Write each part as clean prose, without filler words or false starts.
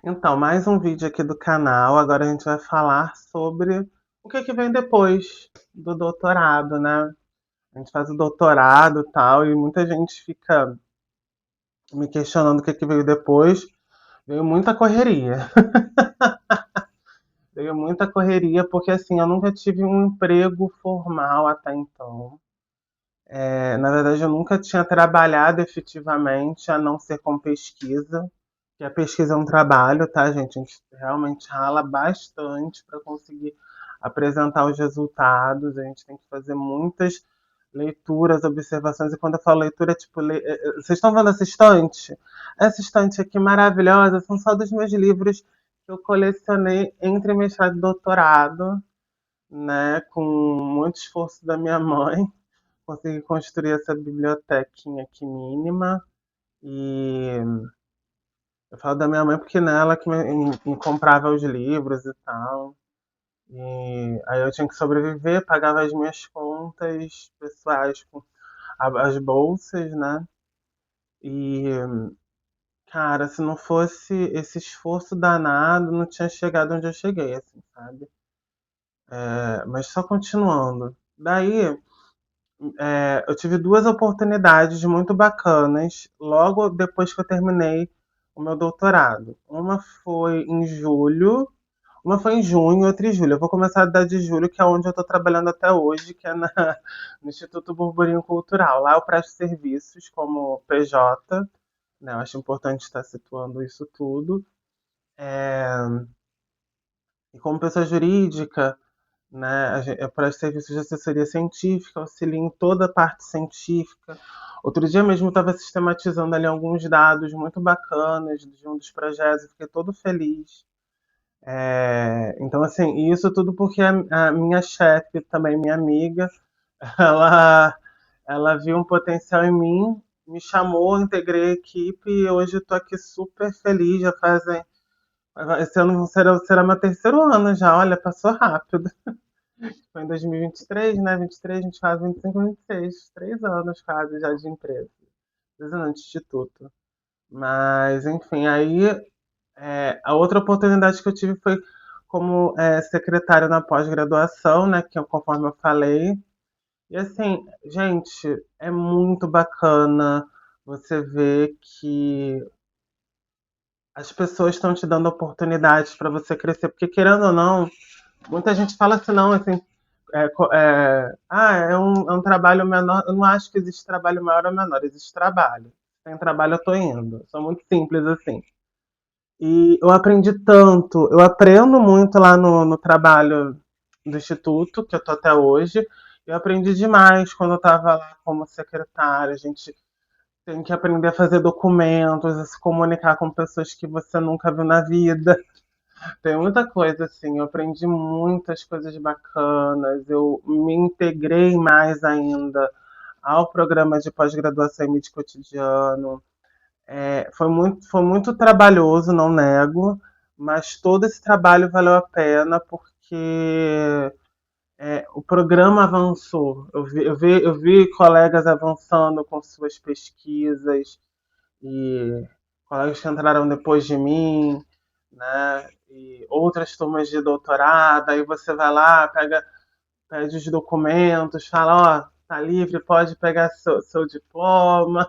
Então, mais um vídeo aqui do canal. Agora a gente vai falar sobre o que vem depois do doutorado, né? A gente faz o doutorado e tal, e muita gente fica me questionando o que veio depois. Veio muita correria. Veio muita correria, porque assim, eu nunca tive um emprego formal até então. Na verdade, eu nunca tinha trabalhado efetivamente, a não ser com pesquisa. Que a pesquisa é um trabalho, tá, gente? A gente realmente rala bastante para conseguir apresentar os resultados. A gente tem que fazer muitas leituras, observações. E quando eu falo leitura, é tipo, vocês estão vendo essa estante? Essa estante aqui maravilhosa são só dos meus livros que eu colecionei entre mestrado e doutorado, né? Com muito esforço da minha mãe, consegui construir essa bibliotequinha aqui mínima. E eu falo da minha mãe porque nela que me comprava os livros e tal. E aí eu tinha que sobreviver, pagava as minhas contas pessoais com as bolsas, né? E, cara, se não fosse esse esforço danado, não tinha chegado onde eu cheguei, assim, sabe? Mas só continuando. Daí, eu tive duas oportunidades muito bacanas logo depois que eu terminei o meu doutorado. Uma foi em julho. Uma foi em junho e outra em julho. Eu vou começar da de julho, que é onde eu estou trabalhando até hoje, que é no Instituto Burburinho Cultural. Lá eu presto serviços como PJ, né? Eu acho importante estar situando isso tudo. E como pessoa jurídica, né? Eu presto serviços de assessoria científica, auxilio em toda a parte científica. Outro dia mesmo eu estava sistematizando ali alguns dados muito bacanas de um dos projetos e fiquei todo feliz. Então, assim, isso tudo porque a minha chefe, também minha amiga, ela, ela viu um potencial em mim, me chamou, integrei a equipe e hoje estou aqui super feliz. Já fazem. Esse ano será meu terceiro ano já, olha, passou rápido. Foi em 2023, né? 23, a gente faz 25, 26. 3 anos quase já de empresa. 3 anos de instituto. Mas, enfim, aí a outra oportunidade que eu tive foi como secretário na pós-graduação, né? Que conforme eu falei. E assim, gente, é muito bacana você ver que as pessoas estão te dando oportunidades para você crescer, porque querendo ou não, muita gente fala assim, não, assim, é um trabalho menor. Eu não acho que existe trabalho maior ou menor, existe trabalho. Tem trabalho, eu tô indo. São muito simples assim. E eu aprendi tanto, eu aprendo muito lá no trabalho do Instituto, que eu tô até hoje. Eu aprendi demais quando eu estava lá como secretária. A gente tem que aprender a fazer documentos, a se comunicar com pessoas que você nunca viu na vida. Tem muita coisa assim, eu aprendi muitas coisas bacanas, eu me integrei mais ainda ao programa de pós-graduação em mídia cotidiano. Foi muito trabalhoso, não nego, mas todo esse trabalho valeu a pena porque o programa avançou. Eu vi colegas avançando com suas pesquisas e colegas que entraram depois de mim, né? E outras turmas de doutorado. Aí você vai lá, pede os documentos, fala, ó, tá livre, pode pegar seu diploma.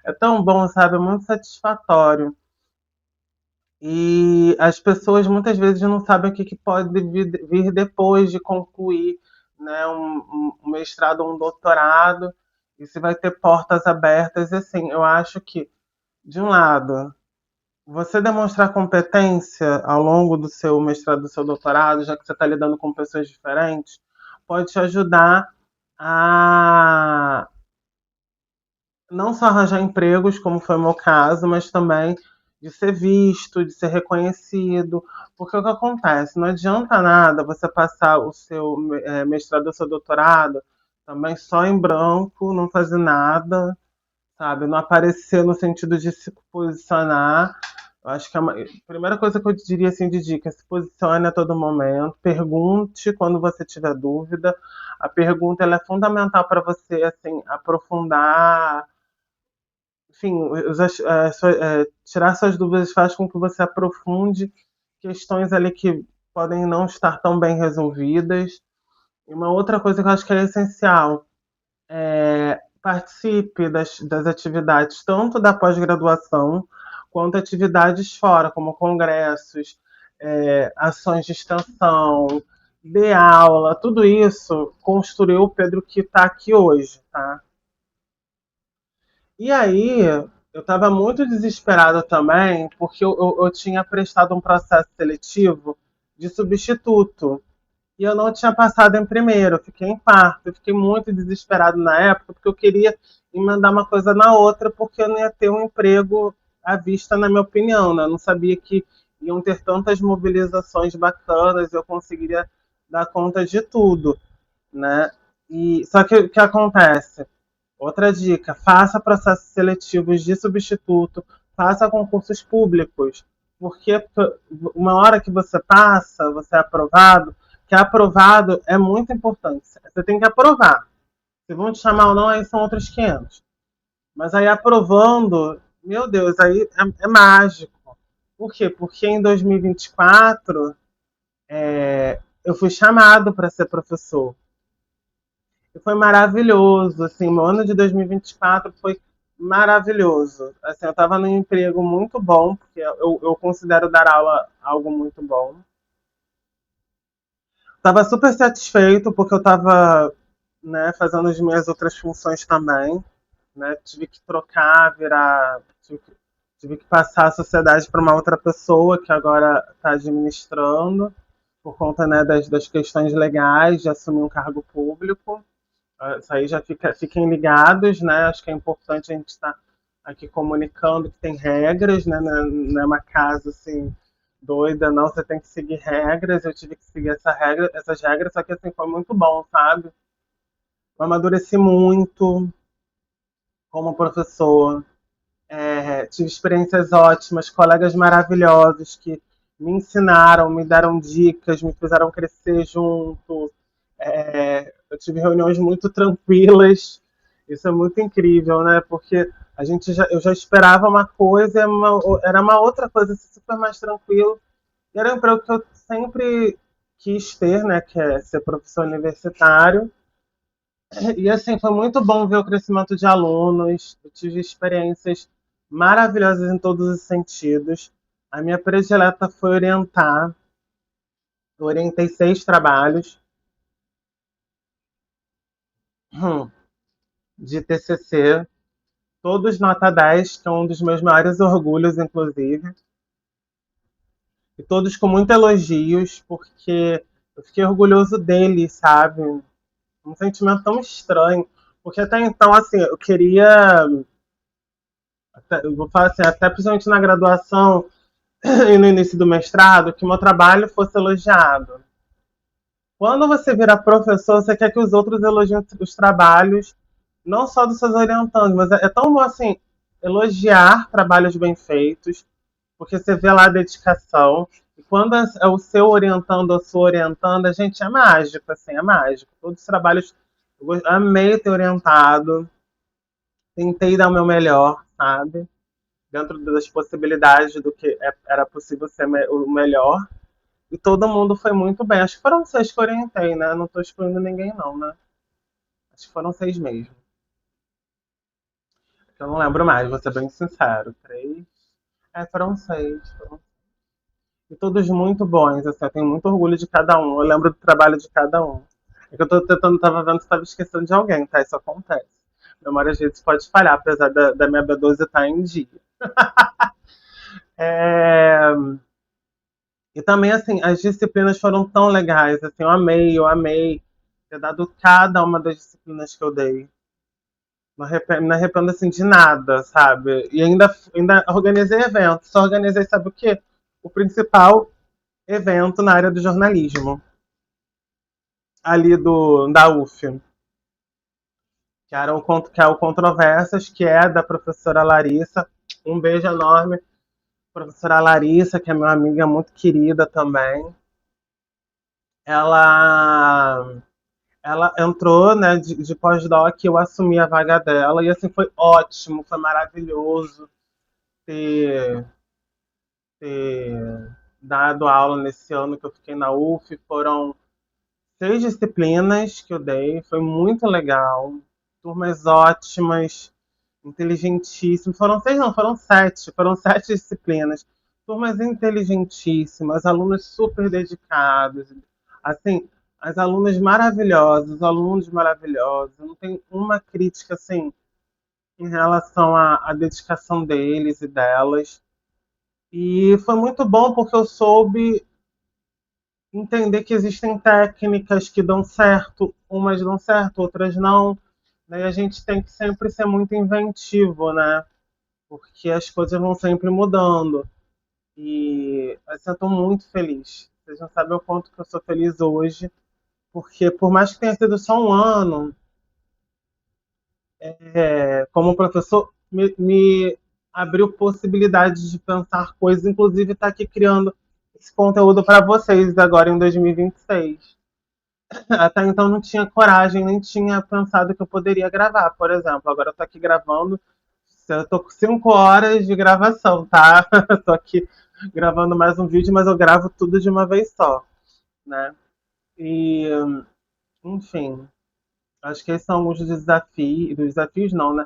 É tão bom, sabe? É muito satisfatório. E as pessoas muitas vezes não sabem o que pode vir depois de concluir, né, um mestrado ou um doutorado, e se vai ter portas abertas. E assim, eu acho que, de um lado, você demonstrar competência ao longo do seu mestrado, do seu doutorado, já que você está lidando com pessoas diferentes, pode te ajudar a não só arranjar empregos, como foi o meu caso, mas também de ser visto, de ser reconhecido. Porque o que acontece? Não adianta nada você passar o seu mestrado ou seu doutorado também só em branco, não fazer nada, sabe? Não aparecer no sentido de se posicionar. Eu acho que a primeira coisa que eu diria assim de dica é se posicione a todo momento, pergunte quando você tiver dúvida. A pergunta ela é fundamental para você assim aprofundar, enfim, tirar suas dúvidas faz com que você aprofunde questões ali que podem não estar tão bem resolvidas. E uma outra coisa que eu acho que é essencial participe das atividades tanto da pós-graduação quanto atividades fora, como congressos, ações de extensão, dê aula, tudo isso construiu o Pedro que está aqui hoje, tá? E aí, eu estava muito desesperada também, porque eu tinha prestado um processo seletivo de substituto. E eu não tinha passado em primeiro, eu fiquei em quarto. Eu fiquei muito desesperado na época, porque eu queria emendar uma coisa na outra, porque eu não ia ter um emprego à vista, na minha opinião. Né? Eu não sabia que iam ter tantas mobilizações bacanas, eu conseguiria dar conta de tudo. Né? Só que o que acontece? Outra dica: faça processos seletivos de substituto, faça concursos públicos, porque uma hora que você passa, você é aprovado, que aprovado é muito importante. Você tem que aprovar. Se vão te chamar ou não, aí são outros 500. Mas aí aprovando, meu Deus, aí é mágico. Por quê? Porque em 2024 eu fui chamado para ser professor. E foi maravilhoso, assim, o ano de 2024 foi maravilhoso. Assim, eu estava num emprego muito bom, porque eu considero dar aula algo muito bom. Estava super satisfeito, porque eu estava, né, fazendo as minhas outras funções também. Né? Tive que trocar, virar. Tive que passar a sociedade para uma outra pessoa que agora está administrando, por conta, né, das questões legais de assumir um cargo público. Isso aí já fiquem ligados, né? Acho que é importante a gente estar aqui comunicando que tem regras, né? Não é uma casa assim doida, não. Você tem que seguir regras. Eu tive que seguir essas regras, só que assim foi muito bom, sabe? Eu amadureci muito como professor. Tive experiências ótimas, colegas maravilhosos que me ensinaram, me deram dicas, me fizeram crescer junto. Eu tive reuniões muito tranquilas. Isso é muito incrível, né? Porque eu já esperava uma coisa, era uma outra coisa super mais tranquilo. E era um emprego que eu sempre quis ter, né? Que é ser professor universitário. E assim, foi muito bom ver o crescimento de alunos. Eu tive experiências maravilhosas em todos os sentidos. A minha predileta foi orientar. Eu orientei 6 trabalhos de TCC, todos nota 10, que é um dos meus maiores orgulhos, inclusive. E todos com muitos elogios, porque eu fiquei orgulhoso deles, sabe? Um sentimento tão estranho. Porque até então, assim, eu queria. Eu vou falar assim, até principalmente na graduação e no início do mestrado, que meu trabalho fosse elogiado. Quando você vira professor, você quer que os outros elogiem os trabalhos, não só dos seus orientandos, mas é tão bom assim elogiar trabalhos bem feitos, porque você vê lá a dedicação. E quando é o seu orientando ou sua orientanda, gente, é mágico, assim, é mágico. Todos os trabalhos, eu amei ter orientado, tentei dar o meu melhor, sabe? Dentro das possibilidades do que era possível ser o melhor. E todo mundo foi muito bem. Acho que foram 6 que eu orientei, né? Não tô excluindo ninguém, não, né? Acho que foram 6 mesmo. Eu não lembro mais, vou ser bem sincero. 3. Foram 6. E todos muito bons, assim, eu tenho muito orgulho de cada um. Eu lembro do trabalho de cada um. É que eu tô tentando, tava vendo se estava esquecendo de alguém, tá? Isso acontece. A memória às vezes pode falhar, apesar da minha B12 estar em dia. É, E também, assim, as disciplinas foram tão legais, assim, eu amei ter dado cada uma das disciplinas que eu dei. Não me arrependo, assim, de nada, sabe? E ainda organizei eventos. Só organizei, sabe o quê? O principal evento na área do jornalismo, ali da UF, que é o Controvérsias, que é da professora Larissa. Um beijo enorme, professora Larissa, que é minha amiga muito querida também. Ela ela entrou, né, de pós-doc, eu assumi a vaga dela, e assim, foi ótimo, foi maravilhoso ter, ter dado aula nesse ano que eu fiquei na UF. Foram 6 disciplinas que eu dei, foi muito legal, turmas ótimas, inteligentíssimas. Foram 6, não, foram sete disciplinas. Turmas inteligentíssimas, alunos super dedicados, assim, as alunas maravilhosas, os alunos maravilhosos. Eu não tenho uma crítica assim em relação à dedicação deles e delas. E foi muito bom porque eu soube entender que existem técnicas que dão certo, umas dão certo, outras não. Daí a gente tem que sempre ser muito inventivo, né? Porque as coisas vão sempre mudando. E assim, eu estou muito feliz. Vocês não sabem o quanto que eu sou feliz hoje, porque por mais que tenha sido só um ano, como professor, me abriu possibilidades de pensar coisas, inclusive estar aqui criando esse conteúdo para vocês agora em 2026. Até então não tinha coragem, nem tinha pensado que eu poderia gravar, por exemplo. Agora eu tô aqui gravando, eu tô com 5 horas de gravação, tá? Eu tô aqui gravando mais um vídeo, mas eu gravo tudo de uma vez só, né? E, enfim, acho que esses são alguns dos desafios não, né?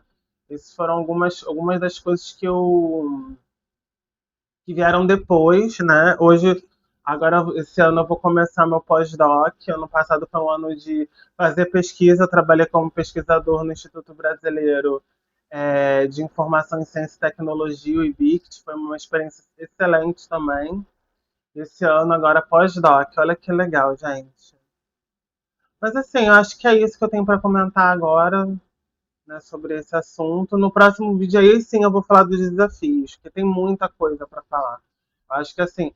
Essas foram algumas das coisas que vieram depois, né? Hoje, agora, esse ano eu vou começar meu pós-doc. Ano passado foi um ano de fazer pesquisa. Eu trabalhei como pesquisador no Instituto Brasileiro de Informação em Ciência e Tecnologia, o IBICT. Foi uma experiência excelente também. Esse ano, agora, pós-doc. Olha que legal, gente. Mas, assim, eu acho que é isso que eu tenho para comentar agora, né, sobre esse assunto. No próximo vídeo aí, sim, eu vou falar dos desafios, porque tem muita coisa para falar. Eu acho que, assim,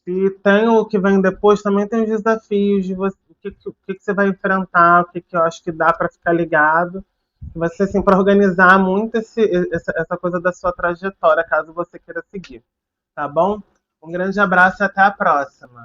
se tem o que vem depois, também tem os desafios de você, o que você vai enfrentar, o que eu acho que dá para ficar ligado. Vai ser assim, para organizar muito essa coisa da sua trajetória, caso você queira seguir. Tá bom? Um grande abraço e até a próxima.